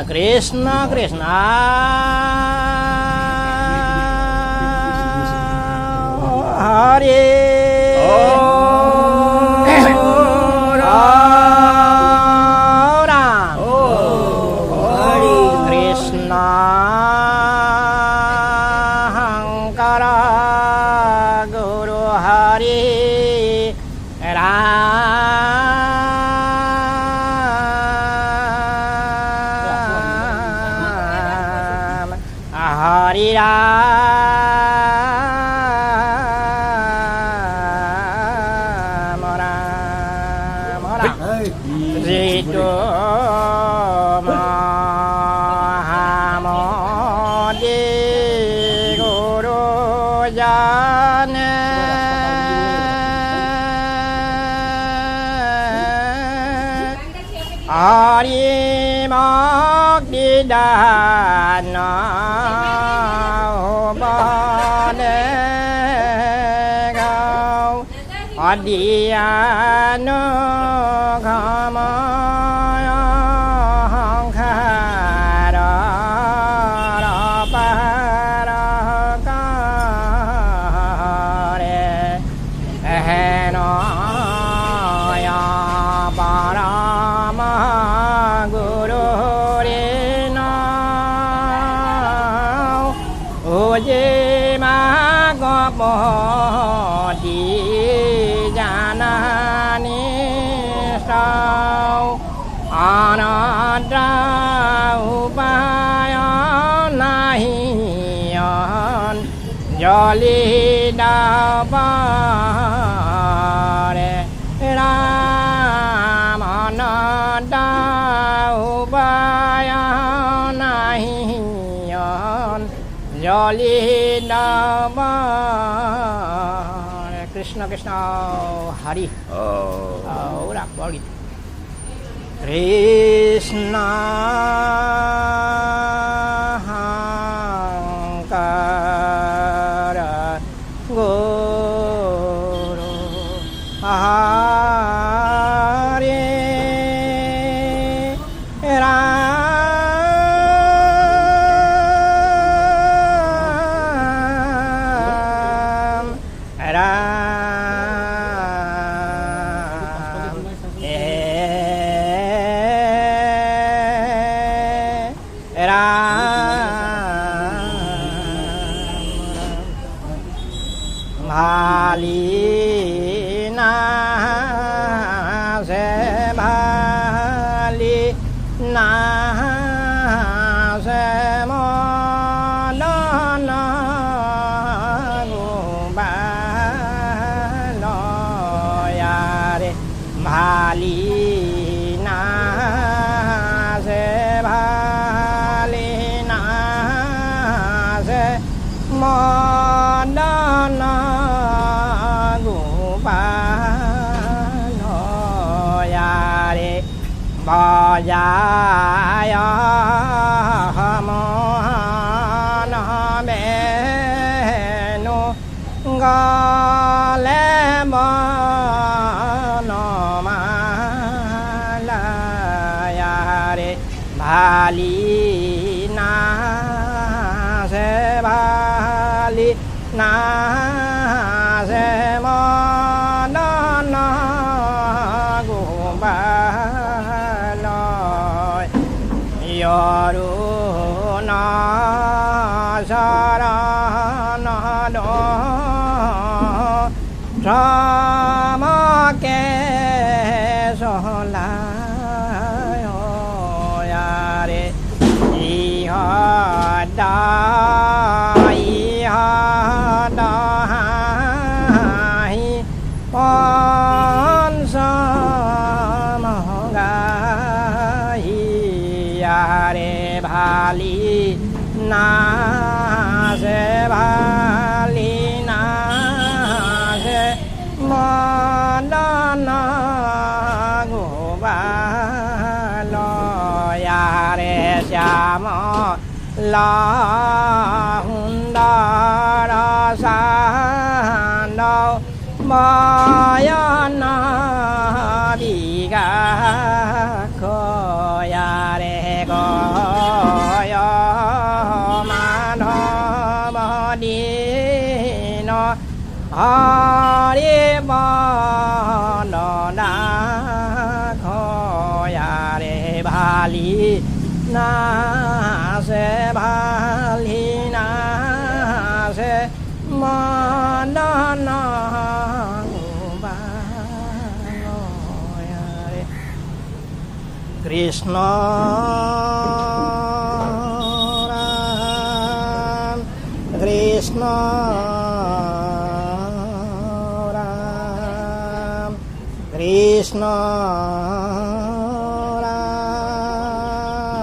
Krishna Krishna Hare Adiyano kamaya hankara raparakare eheno ya parama guru rena oje magopo Ananda upaya nahiyan jali dabare Ramananda upaya nahiyan jali dabare Krishna Krishna Hari ora boleh Krishna Hankara Guru Hare Ram Bhalina se bhalina se monana gubalo yare Bhalina se bhalina se monana Bajaya Mohana Menu Galema no Malayare Bhalina se Bhalina se Manana Yaruna Sarana do Ramake Sola Yare Ihada Hai Pansa Hare Bhalina se Bhalina se Mandana Gubalo Yare Syama La Hundara Sandau Mayana Biga Koyare Go นนาขอยาเรบาลีนาเสบาลีนาเสมานานาบาโอยาเรกฤษณกฤษณกฤษณรา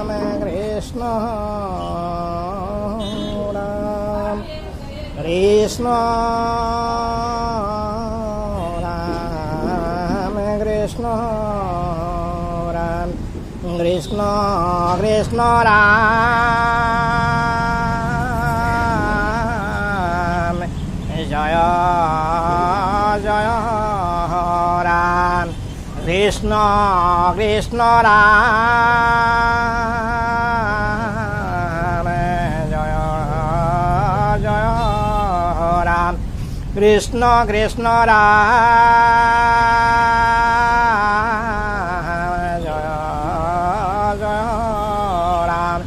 มกฤษณรามกฤษณรามกฤษณรามกฤษณกฤษณรามจอยจอยกฤษณกฤษณรามจอยจอยรามกฤษณกฤษณรามจอยจอยราม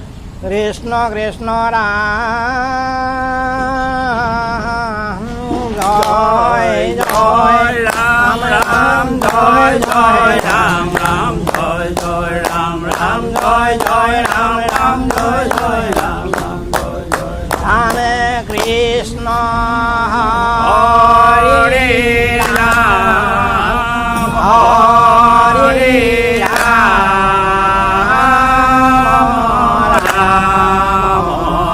กฤษณกฤษณรามจอยจอยรามรามจอยจอยรามรามจอยจอยรามรามจอยจอยรามรามจอยจอยรามรามจอยจอยรามกฤษณหริรามหริรามรามรา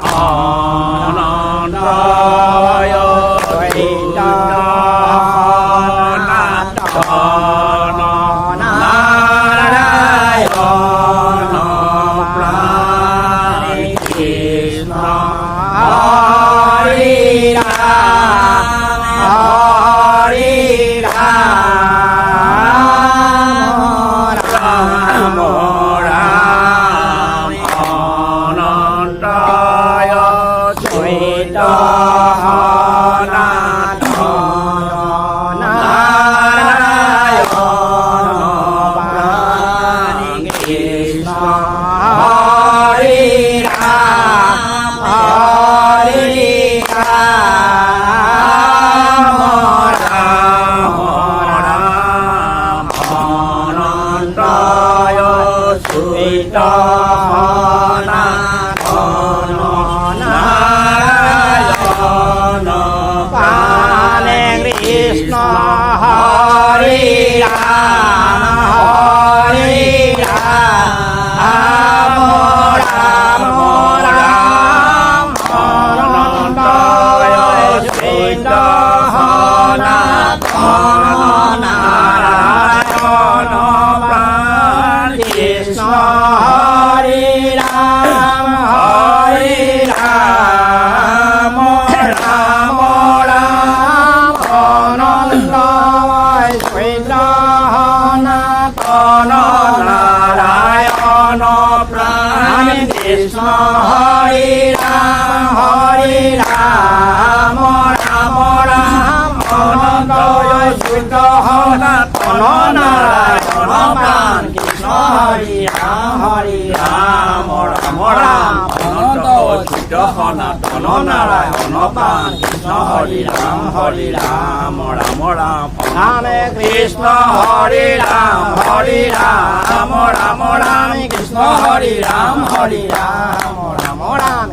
มอนอนรอย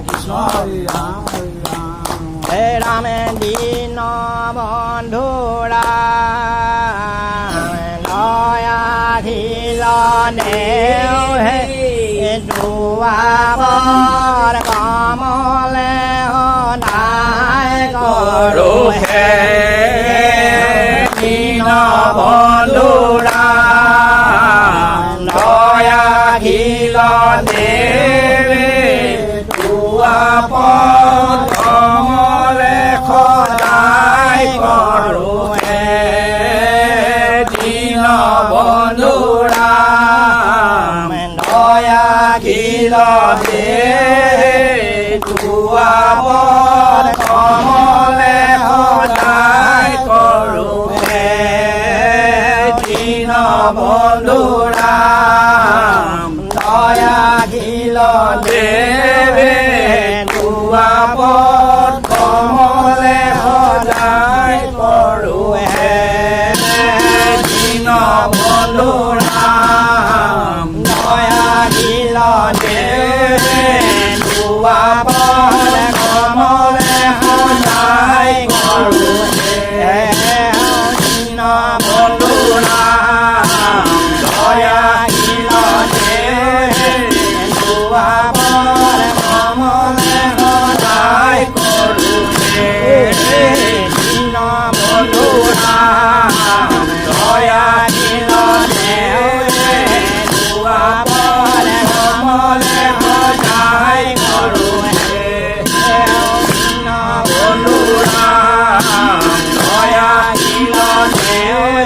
จTua দীন বন্ধুরাম দয়া খিল দেবে দুয়াপদ কমলে সদায় করু হে দীন বন্ধুরাম দয়া খিল দেবে দুয়াপদ কমলে সদায় করু হে দীন বন্ধুরাম দয়া খিল দেবে দুয়াপদ কমলে সদায় করু হে দীন বন্ধুরাম দয়া খিল দেবে দুয়াপদ কমলে সদায় করু হে দীন বন্ধুরাম দয়া খিল দেবে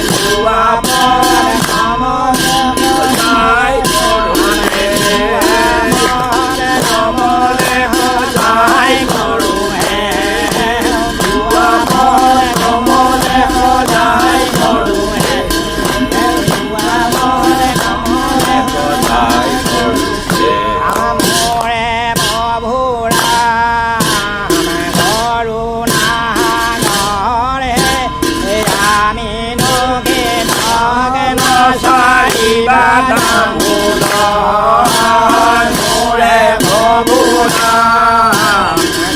দুয়াপদ কমলে সদায় করু হে কমলে সদায় করু হে দুয়াপদ কমলে সদায় করু হে দুয়াপদ কমলে সদায় করু হে আমরে প্রভুরা করুণা নরে আমি নোকে নগন সারিবা দামোদ মোরে প্রভুরা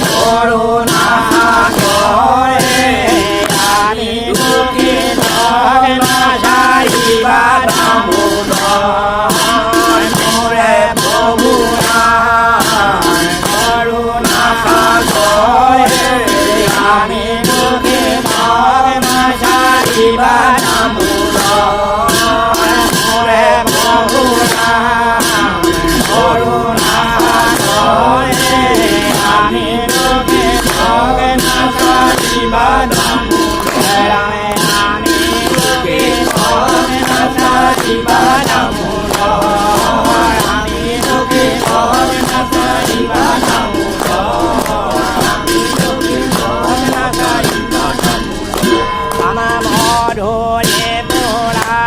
করুণা নরে আমি নোকে নগন সারিবা দামোদ মোরে প্রভুরা করুণা নরে আমি নোকে নগন সারিবা দামোদ মোরে প্রভুরা করুণা নরে আমি নোকে নগন সারিবা দামোদ আমি নোকে নগন সারিবা দামোদ আমি নোকে নগন সারিবা দামোদ আমি নোকে নগন সারিবা দামোদ আমার মধুরে পোড়া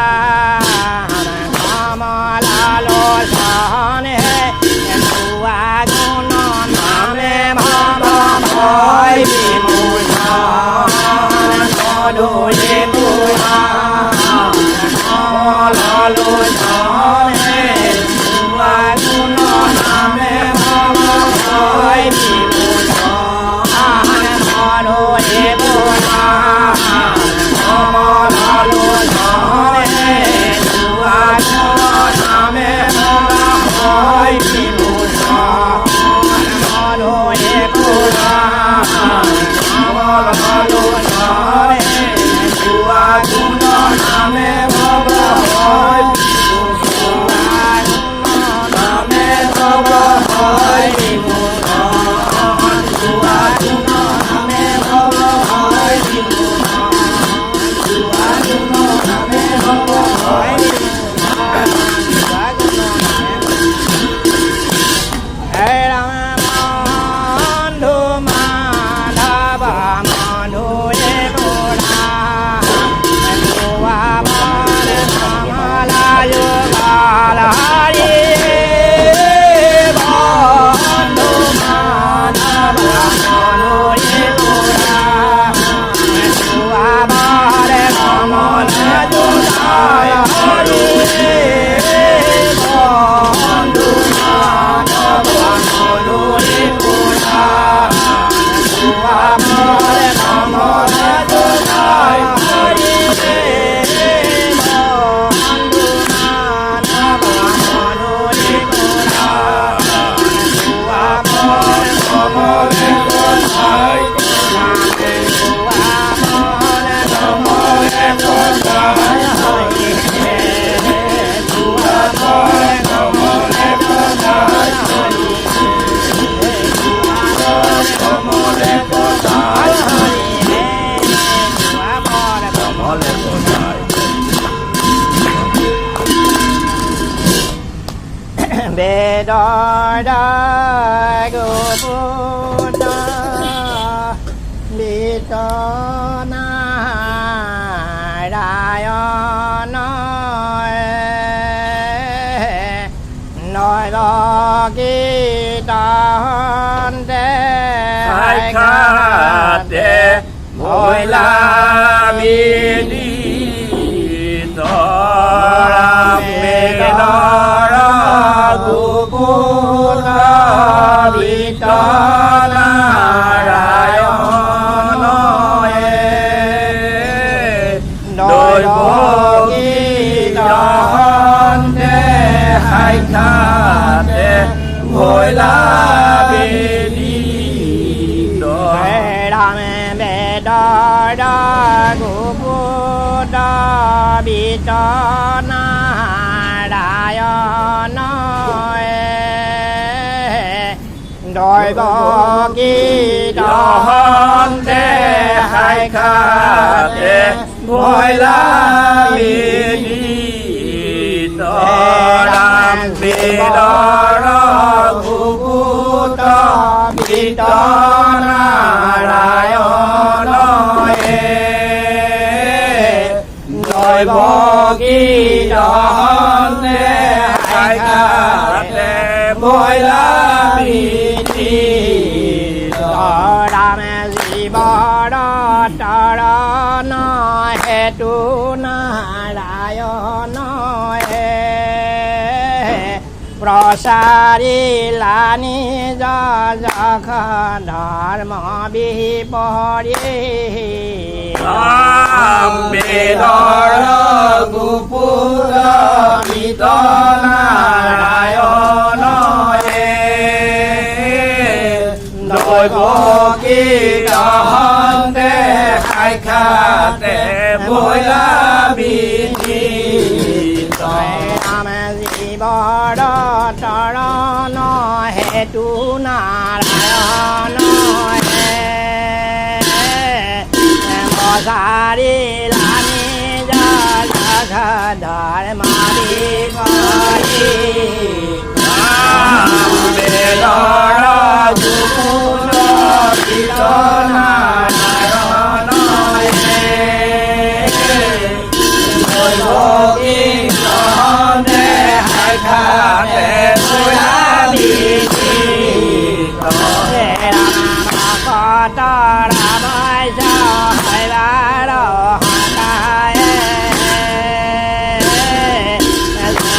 কমলালো সহনে দুয়া গুণ নামে ভব ভয় বিমূঢ় মধুরে পোড়া কমলালো সহনে দুয়া গুণ নামে ভব ভয় বিমূঢ় মধুরে পোড়া কমলালো সহনে দুয়া গুণ নামে ভব ভয় বিমূঢ় মধুরে পোড়া কমলালো সহনে দুয়া গুণ নামে ভব ভয় বিমূঢ় নামে ভব ভয় বিমূঢ় দুয়া গুণ নামে ভব ভয় বিমূঢ় দুয়া গুণ নামে ভব ভয় হে রাম বন্ধু মাধব মধুরে পোড়া দুয়াপদ কমলা যুগল হরি বন্ধু মাধব মধুরে পোড়া দুয়াপদ কমলা যুগল হরি বন্ধু মাধব মধুরে পোড়া দুয়াপদ কমলা যুগল হরি বন্ধু মাধব মধুরে পোড়া দুয়াপদ কমলে সদায় করু হে দুয়াপদ কমলে সদায় হরি হে দুয়াপদ কমলে সদায় হরি হে দুয়াপদ কমলে সদায় হরি হে দুয়াপদ কমলে সদায় বেদৰ গোপুত বিতনা ยน้อยน้อยดอกกีตานเดไข่ขาดเดโอยลาบีดีตอราเมดารากุปุตาบิตานารายณโดยโบกีตานเดให้ขาดเดโอยลาบีดีตอราเมดารากุปุตาบิตานารายณโดยบอกกีดอนเดให้ขาดเดบอยลาบีดีตอรามบีดอรากุกุตาบิตานารายณโดยบอกกีดอนเดให้ขาดเดบอยลาบีตอราเมสีบาราตารานาเหตุนารายณปราสาริลานิจาจาคาดารมาบิปาริเบดารากุปุระมิตานารายณโดยโบกีดอนเดให้ขาดเดบอยลาบีดีตอราเมสีบาราตารานาเหตุนารายณปราสาริลานิจาจาคาดารมาบิปาริเบดารากุปุระบิตานารายณโดยโบกีดอนเดให้ขาดเดบอยลาบีดีตอรามาคาตาราบายเจ้าให้ลาโลหะกาย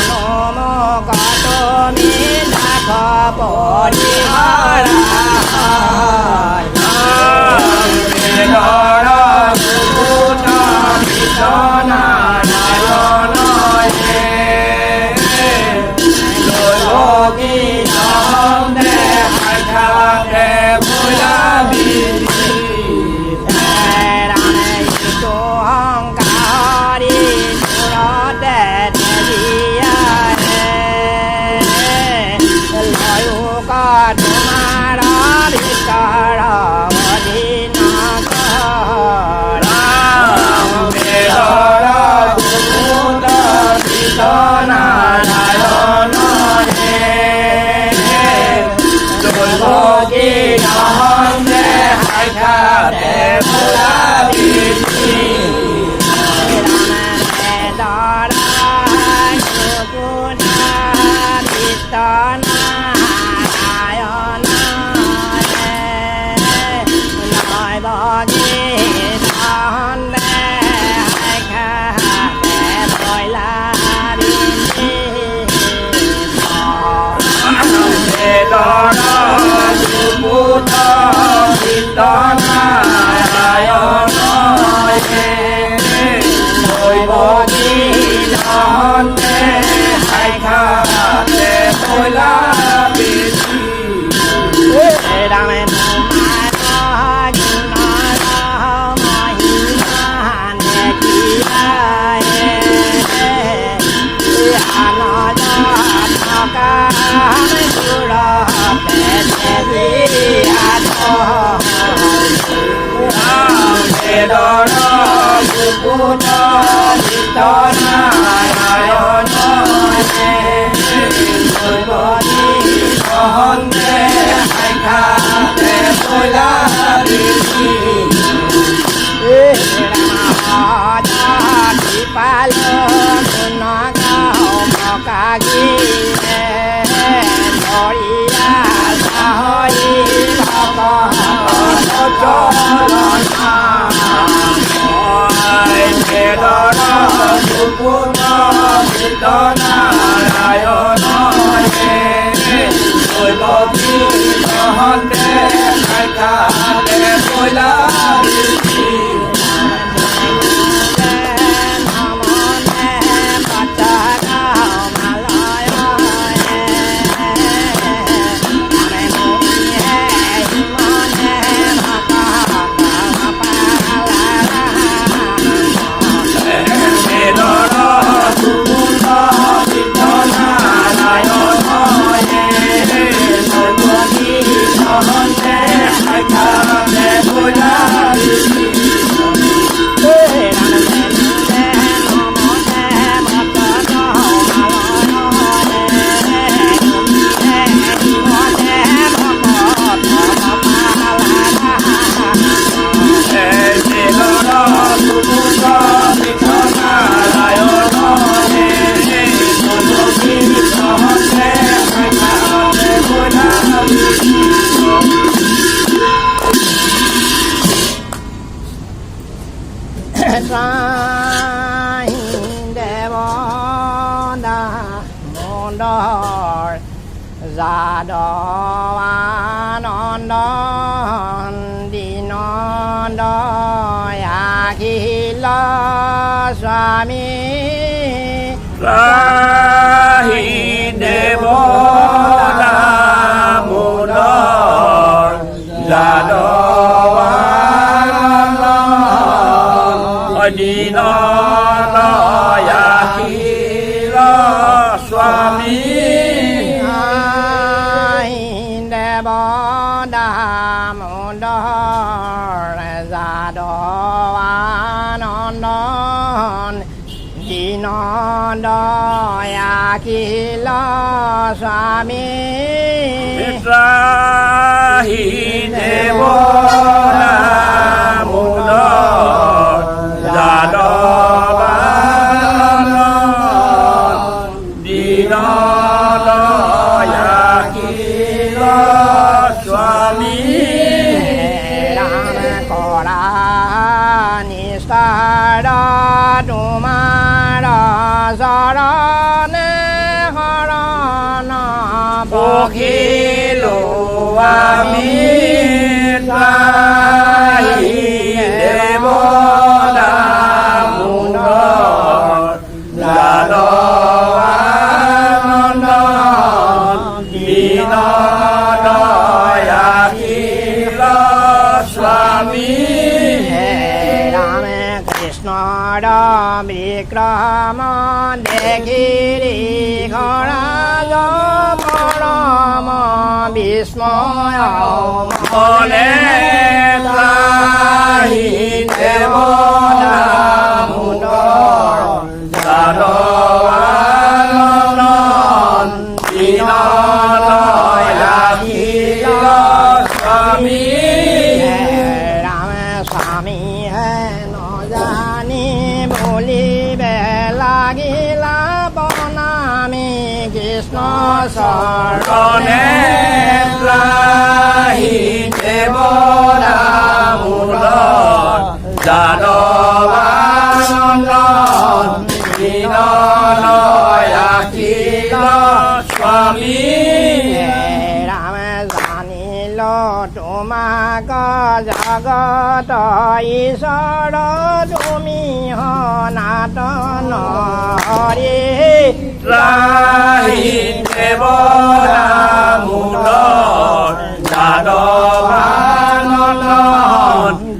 โนโมกะโตมินาคาปอดิหาราเมดารากุปุตาบิตานารายณโดยโลกีดอนเดให้ขาดเดบอยลาบีดีราเมยิโกหังกาดินุรเดเดดิยาลายุกาตุมาราบิการาวดินาคาราเมดารากุปุตาบิตานารายณโดยโบกีดอนเดให้ขาดเดบอยลาบีดีดารากุปุตาบิตานารายณน้อยบอกกีดอนเดให้ขาดเดบอยลาบีดีเบดารากุปุตาบิตานารายณโดยโบกีดอนเดให้ขาดเดบอยลาบีดีราเมตุมารากินารามาหิมาเนกิอาอานาจาตากาเมตุราเปเตสิอาโตเมดารากุปุตาบิตานารายณโดยโบกีดอนเดให้ขาดเดบอยลาบีดีรามาจาติป Palom Naga Mokagi Doria Sahoi Baba Jolona Oi Kedara Supuna Sidana Rayona Oi Boti Sahante Aikate Koila Swami Rahi Devo Damodar Jadavana Adina Yakira Swami Devo Damodar Jadavana Yakila Swami Rahi Devo Damodar Jadavana Dinada Yakila Swami Rama Kora Nistara Dumara Sarane Harana Bokilo Amita Devo Damodar Jadavana Dinada Yakila Swami Rama Krishna Ram Vikrama Dekhiri Khara Parama Vismaya Mone Trahi Devo Damodar Jadavana Dinada Yakila Swami Rama Swami hai no jani boli belagila bonami Krishna Sarone Trahi Devo Damodar Jadavana Dinada Yakila Swami Rama jani lo tumaka jagat Ishara tumi hanatana Hari Trahi Devo Damodar Jadavana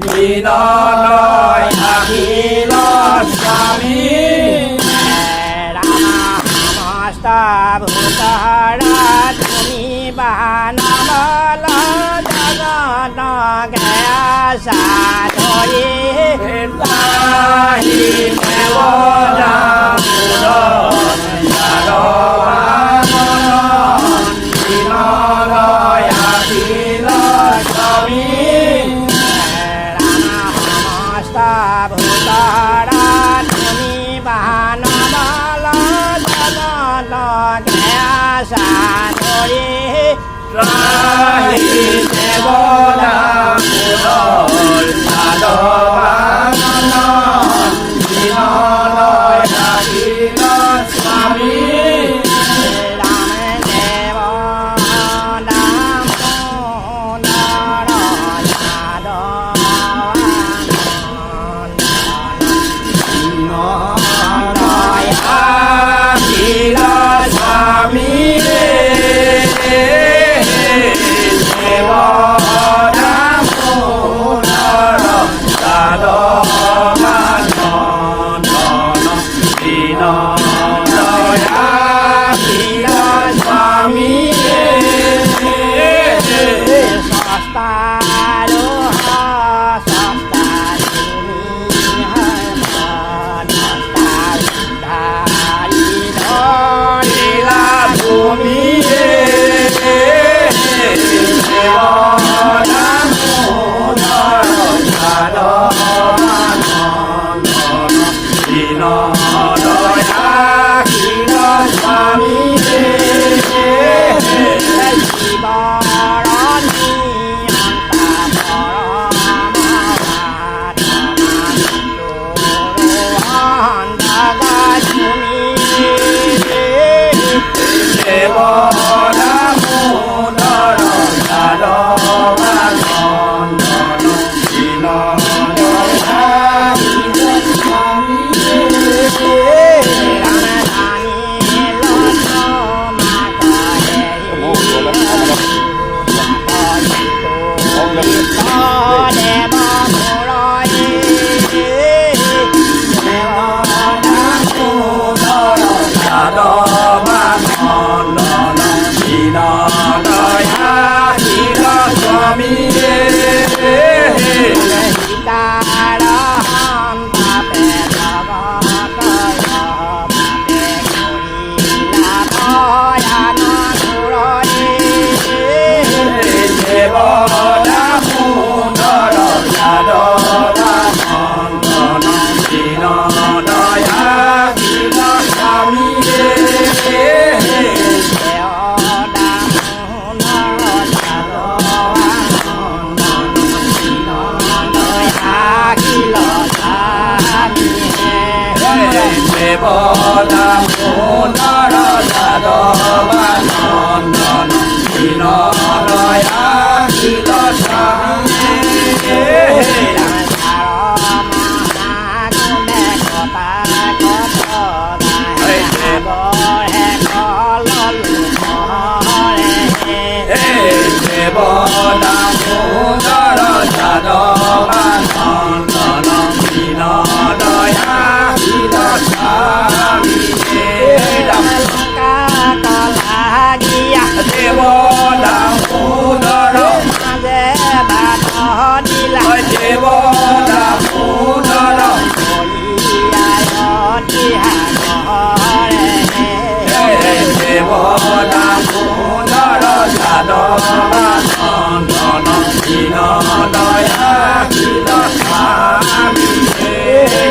Dinada Yakila Swami Ramasta Bhutara Tumi Banamala Jagata Gaya Sadhori Trahi Devo Damodar Jadavana Dinada Yakila Swami Ramasta Bhutara Tumi นามาลาจานาตาแก่สาธุริ ราหิเทโวดามุโนสาโดบานนอนดีนอนอยดาดีนอสวามี รามเทโวดามุนารสาโดนอนอยอาดีลาสวามีเทโวดามุโนสาโดบานนอนดีนอนอยอาดีลาสวามี สัสตาโลหะสัสตาตุมิหันสัสตาวิดาอิโน ลีลาภูมิเทโวดามุโนสาโดบานนอนดีนอนอยอาดีลาสวามี สิบารณีอันตาปรมาวาทมาตุวันตากาจุมิ เทโวดามุโนสาโดบานนอนดีนอนอยอาดีลาสวามี รามธานีโลโสมาตาเดหิโตยิโตยิโตเดบมุโรยิเทวดา มุโนสาโดบานนอนดีนอนอยอาดีลาสวามี หิตาราหันตาเปตากาตายามาเตโกริลาโตยานานุโรยิ เทโวดามุโนสาโดบานนอนดีนอนอยอาดีลาสวามี เทวดามุนารสาโลวานดีนอนโดยอากิโลสามีเฮ เทโวดามุโนสาโดบานนอนดีนอนอยอาดีลาสวามี ดังสารมหากุเมโกตาโกโตตาเฮโกเฮโกลลุโมเรเฮ เทโวดามุโนสาโดบานนอนดีนอนอยอาดีลาสวามีดัง ลังกากาลากิยะ เทโวดามุโน มาเดบาทอดีละ เทโวดามุโน โอยิยาโยติหาโกเรเฮ เทโวดามุโนสาโดบานนอนดีนอนอยอาดีลาสวามี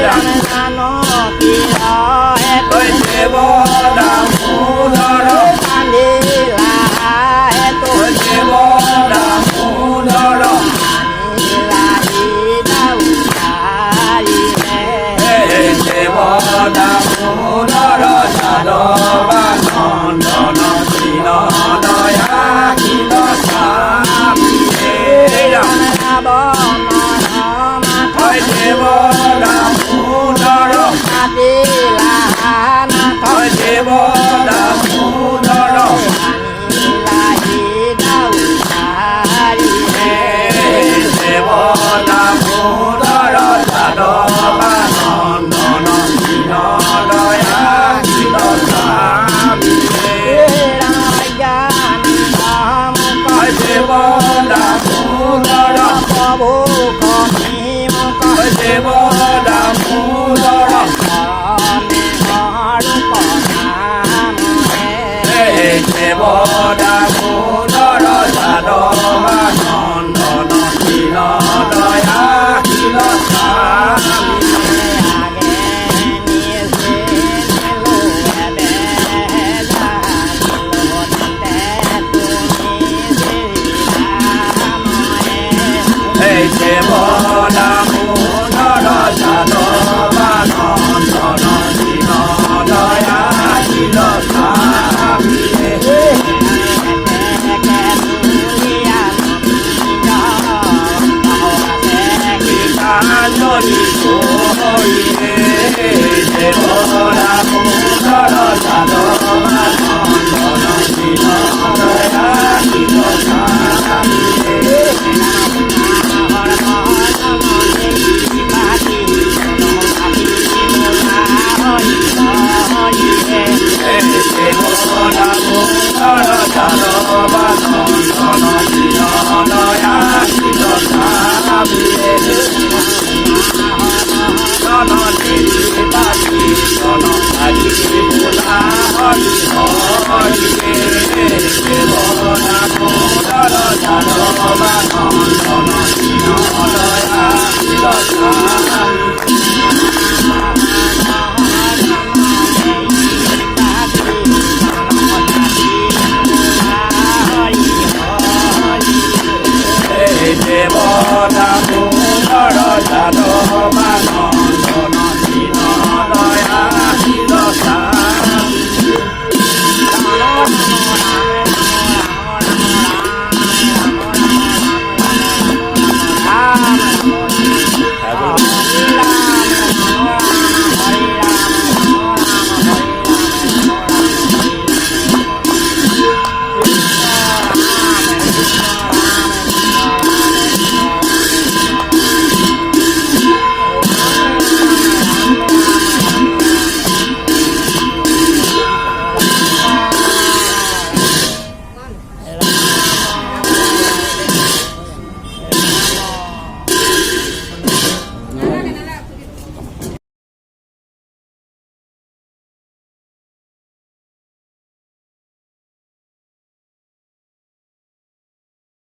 ดัง นาโนกิโลเฮตุ เทโวดามุโน อันดีลาเฮตุ เทโวดามุโน นิลาอิดาอุตาริเฮ เทโวดามุโนสาโดบานนอนดีนอนอยอาดีลาสวามีดัง นาบอนอนมาท เทโวดามุโน อาดีลานาท เทโวดามุโน อานิลาอิดาอุตาริเฮ เทโวดามุโนสาโดบานนอนดีนอนอยอาดีลาสวามี รายานิธรรมก็ เทโวดามุโน ขอบุขอมีมุขอ เทโวดามุโน ขอเมขอรุขอนามุเฮ เทโวดา